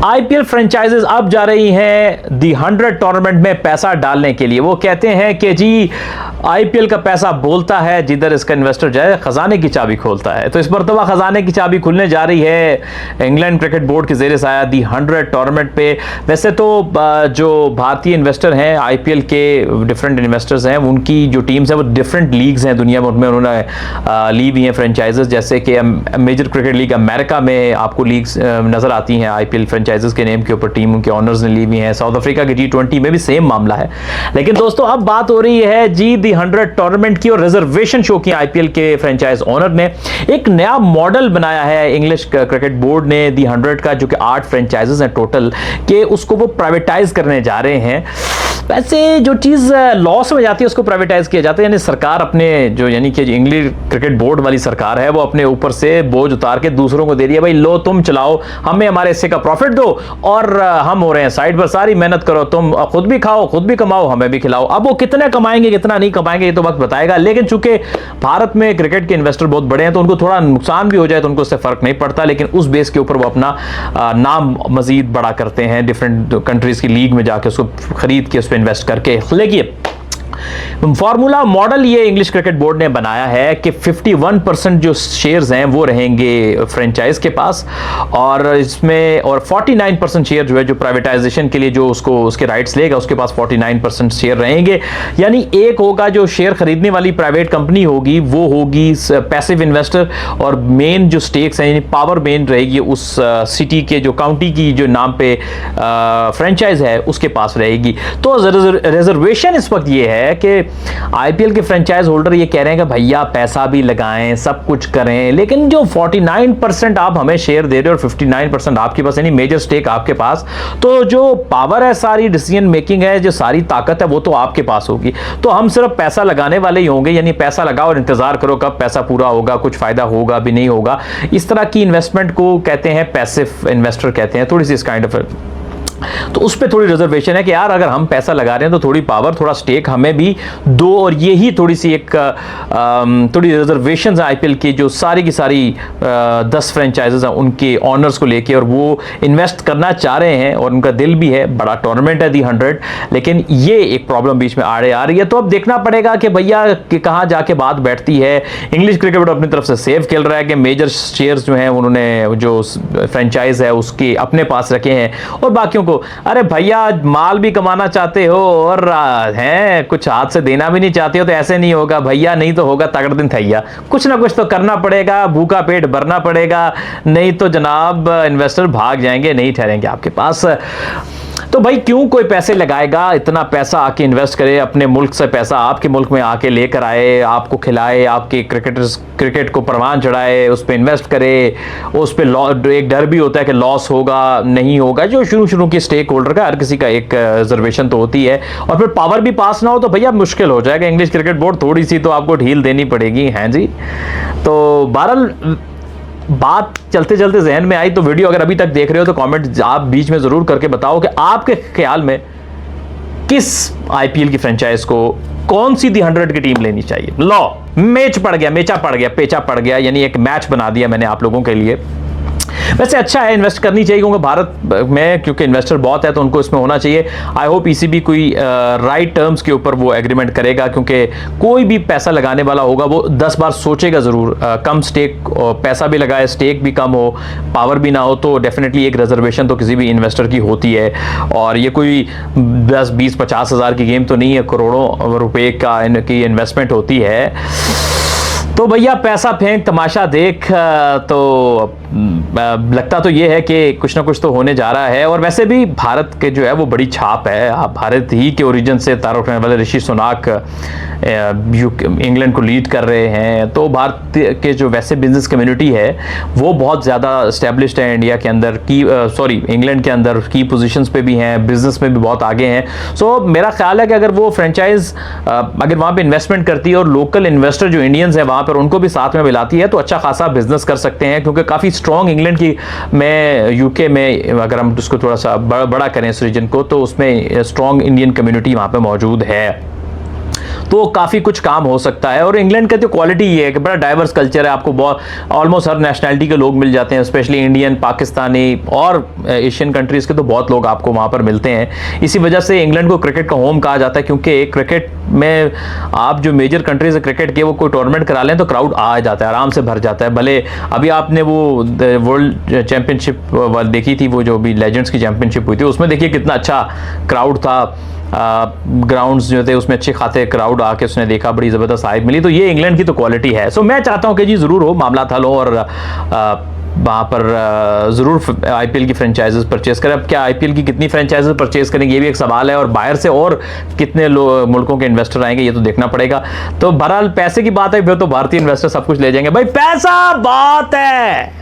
IPL franchises अब जा रही हैं दी 100 टूर्नामेंट में पैसा डालने के लिए। वो कहते हैं कि जी आईपीएल का पैसा बोलता है, जिधर इसका इन्वेस्टर जाए खजाने की चाबी खोलता है। तो इस मरतबा खजाने की चाबी खुलने जा रही है इंग्लैंड क्रिकेट बोर्ड के ज़ेरे साया दी 100 टूर्नामेंट पे। वैसे तो जो भारतीय इन्वेस्टर हैं, आईपीएल के डिफरेंट इन्वेस्टर्स हैं, उनकी जो टीम्स हैं वो डिफरेंट लीग्स हैं दुनिया में, उनमें उन्होंने ली हुई हैं फ्रेंचाइजेस। जैसे कि मेजर क्रिकेट लीग अमेरिका में आपको लीग्स नज़र आती हैं आईपीएल फ्रेंचाइजेस के नेम के ऊपर, टीम उनके ऑनर्स ने ली हुई हैं। साउथ अफ्रीका के T20 में भी सेम मामला है। लेकिन दोस्तों अब बात हो रही है जी दी 100 टूर्नामेंट की, और रिजर्वेशन शो की। आईपीएल के फ्रेंचाइज ओनर ने एक नया मॉडल बनाया है इंग्लिश क्रिकेट बोर्ड ने दी 100 का, जो कि 8 फ्रेंचाइजेस हैं टोटल के, उसको वो प्राइवेटाइज करने जा रहे हैं। वैसे जो चीज़ लॉस में जाती है उसको प्राइवेटाइज किया जाता है, यानी सरकार अपने जो यानी कि इंग्लिश क्रिकेट बोर्ड वाली सरकार है वो अपने ऊपर से बोझ उतार के दूसरों को दे रही है, भाई लो तुम चलाओ, हमें हमारे हिस्से का प्रॉफिट दो और हम हो रहे हैं साइड पर, सारी मेहनत करो, तुम खुद भी खाओ, खुद भी कमाओ, हमें भी खिलाओ। अब वो कितने कमाएंगे कितना नहीं कमाएंगे ये तो वक्त बताएगा। लेकिन चूंकि भारत में क्रिकेट के इन्वेस्टर बहुत बड़े हैं तो उनको थोड़ा नुकसान भी हो जाए तो उनको उससे फर्क नहीं पड़ता, लेकिन उस बेस के ऊपर वो अपना नाम मजीद बड़ा करते हैं, डिफरेंट कंट्रीज की लीग में जाके उसको खरीद के उस पर इन्वेस्ट करके। देखिए फॉर्मूला मॉडल ये इंग्लिश क्रिकेट बोर्ड ने बनाया है कि 51% जो शेयर्स हैं वो रहेंगे फ्रेंचाइज के पास, और इसमें और 49% शेयर जो है जो प्राइवेटाइजेशन के लिए जो उसको उसके राइट्स लेगा उसके पास 49% शेयर रहेंगे। यानी एक होगा जो शेयर खरीदने वाली प्राइवेट कंपनी होगी वो होगी पैसिव इन्वेस्टर, और मेन जो स्टेक्स हैं यानी पावर मेन रहेगी उस सिटी के जो काउंटी की जो नाम पे फ्रेंचाइज है उसके पास रहेगी। तो रिजर्वेशन इस वक्त ये है कि आईपीएल के फ्रेंचाइज होल्डर ये कह रहे हैं कि भैया पैसा भी लगाएं, सब कुछ करें, लेकिन जो 49% आप हमें शेयर दे रहे हो और 59% आपके पास यानी मेजर स्टेक आपके पास, तो जो पावर है, सारी डिसीजन मेकिंग है, जो सारी ताकत है वो तो आपके पास होगी। तो हम सिर्फ पैसा लगाने वाले ही होंगे, यानी पैसा लगाओ और इंतजार करो कब पैसा पूरा होगा, कुछ फायदा होगा भी नहीं होगा। इस तरह की इन्वेस्टमेंट को कहते हैं पैसिव इन्वेस्टर कहते हैं, थोड़ी सी इस काइंड ऑफ। तो उस पर थोड़ी रिजर्वेशन है कि यार अगर हम पैसा लगा रहे हैं तो थोड़ी पावर, थोड़ा स्टेक हमें भी दो, और ये ही थोड़ी सी एक थोड़ी रिजर्वेशन है आईपीएल की, जो सारी की सारी 10 फ्रेंचाइजेस हैं उनके ऑनर्स को लेके, और वो इन्वेस्ट करना चाह रहे हैं और उनका दिल भी है। बड़ा टूर्नामेंट है दी 100, लेकिन ये एक प्रॉब्लम बीच में आड़े आ रही है। तो अब देखना पड़ेगा कि भैया कि कहाँ जाके बात बैठती है। इंग्लिश क्रिकेट बोर्ड अपनी तरफ से सेव खेल रहा है कि मेजर शेयर्स जो हैं उन्होंने जो फ्रेंचाइज है उसके अपने पास रखे हैं, और बाकियों को अरे भैया माल भी कमाना चाहते हो और हैं कुछ हाथ से देना भी नहीं चाहते हो तो ऐसे नहीं होगा भैया, नहीं तो होगा तगड़ दिन थैया। कुछ ना कुछ तो करना पड़ेगा, भूखा पेट भरना पड़ेगा, नहीं तो जनाब इन्वेस्टर भाग जाएंगे, नहीं ठहरेंगे आपके पास। तो भाई क्यों कोई पैसे लगाएगा, इतना पैसा आके इन्वेस्ट करे, अपने मुल्क से पैसा आपके मुल्क में आके लेकर आए, आपको खिलाए, आपके क्रिकेट को परवान चढ़ाए, उस पर इन्वेस्ट करे, उस पर एक डर भी होता है कि लॉस होगा नहीं होगा, जो शुरू की स्टेक होल्डर का हर किसी का एक रिजर्वेशन तो होती है। और फिर पावर भी पास ना हो तो भैया मुश्किल हो जाएगा। इंग्लिश क्रिकेट बोर्ड थोड़ी सी तो आपको ढील देनी पड़ेगी, हैं जी। तो बहरहाल बात चलते चलते जहन में आई, तो वीडियो अगर अभी तक देख रहे हो तो कमेंट आप बीच में जरूर करके बताओ कि आपके ख्याल में किस आईपीएल की फ्रेंचाइज को कौन सी दी 100 की टीम लेनी चाहिए। लो मैच पड़ गया, पेचा पड़ गया, यानी एक मैच बना दिया मैंने आप लोगों के लिए। वैसे अच्छा है, इन्वेस्ट करनी चाहिए क्योंकि भारत में क्योंकि इन्वेस्टर बहुत है तो उनको इसमें होना चाहिए। आई होप ईसीबी कोई राइट टर्म्स के ऊपर वो एग्रीमेंट करेगा, क्योंकि कोई भी पैसा लगाने वाला होगा वो 10 बार सोचेगा ज़रूर। कम स्टेक पैसा भी लगाए, स्टेक भी कम हो, पावर भी ना हो, तो डेफिनेटली एक रिजर्वेशन तो किसी भी इन्वेस्टर की होती है। और ये कोई 10, 20, 50 हज़ार की गेम तो नहीं है, करोड़ों रुपए का इनकी इन्वेस्टमेंट होती है। तो भैया पैसा फेंक तमाशा देख, तो लगता तो ये है कि कुछ ना कुछ तो होने जा रहा है। और वैसे भी भारत के जो है वो बड़ी छाप है, आप भारत ही के ओरिजिन से तारुफ रखने वाले ऋषि सुनाक इंग्लैंड को लीड कर रहे हैं। तो भारत के जो वैसे बिजनेस कम्युनिटी है वो बहुत ज़्यादा इस्टेब्लिश्ड है इंडिया के अंदर की इंग्लैंड के अंदर की पोजीशंस पे भी हैं, बिजनेस में भी बहुत आगे हैं। सो मेरा ख्याल है कि अगर वो फ्रेंचाइज अगर वहाँ पे इन्वेस्टमेंट करती है और लोकल इन्वेस्टर जो इंडियंस हैं वहाँ पर उनको भी साथ में मिलाती है तो अच्छा खासा बिजनेस कर सकते हैं, क्योंकि काफ़ी स्ट्रॉन्ग इंग्लैंड की में यूके में अगर हम उसको थोड़ा सा बड़ा करें इस रीजन को, तो उसमें स्ट्रॉन्ग इंडियन कम्युनिटी वहाँ पे मौजूद है। तो काफ़ी कुछ काम हो सकता है। और इंग्लैंड का तो क्वालिटी ये है कि बड़ा डाइवर्स कल्चर है, आपको बहुत ऑलमोस्ट हर नेशनैलिटी के लोग मिल जाते हैं, स्पेशली इंडियन, पाकिस्तानी और एशियन कंट्रीज़ के तो बहुत लोग आपको वहाँ पर मिलते हैं। इसी वजह से इंग्लैंड को क्रिकेट का होम कहा जाता है, क्योंकि क्रिकेट में आप जो मेजर कंट्रीज है क्रिकेट के, वो कोई टूर्नामेंट करा लें तो क्राउड आ जाता है, आराम से भर जाता है। भले अभी आपने वो वर्ल्ड चैंपियनशिप देखी थी, वो जो भी लेजेंड्स की चैंपियनशिप हुई थी, उसमें देखिए कितना अच्छा क्राउड था, ग्राउंड्स जो थे उसमें अच्छे खाते क्राउड आके उसने देखा, बड़ी ज़बरदस्त हाइप मिली। तो ये इंग्लैंड की तो क्वालिटी है। सो मैं चाहता हूँ कि जी ज़रूर हो, मामला हल हो और वहाँ पर ज़रूर आईपीएल की फ्रेंचाइजेस परचेज करें। अब क्या आईपीएल की कितनी फ्रेंचाइजेस परचेज करेंगे ये भी एक सवाल है, और बाहर से और कितने मुल्कों के इन्वेस्टर आएंगे ये तो देखना पड़ेगा। तो बहरहाल पैसे की बात है, फिर तो भारतीय इन्वेस्टर सब कुछ ले जाएंगे भाई, पैसा बात है।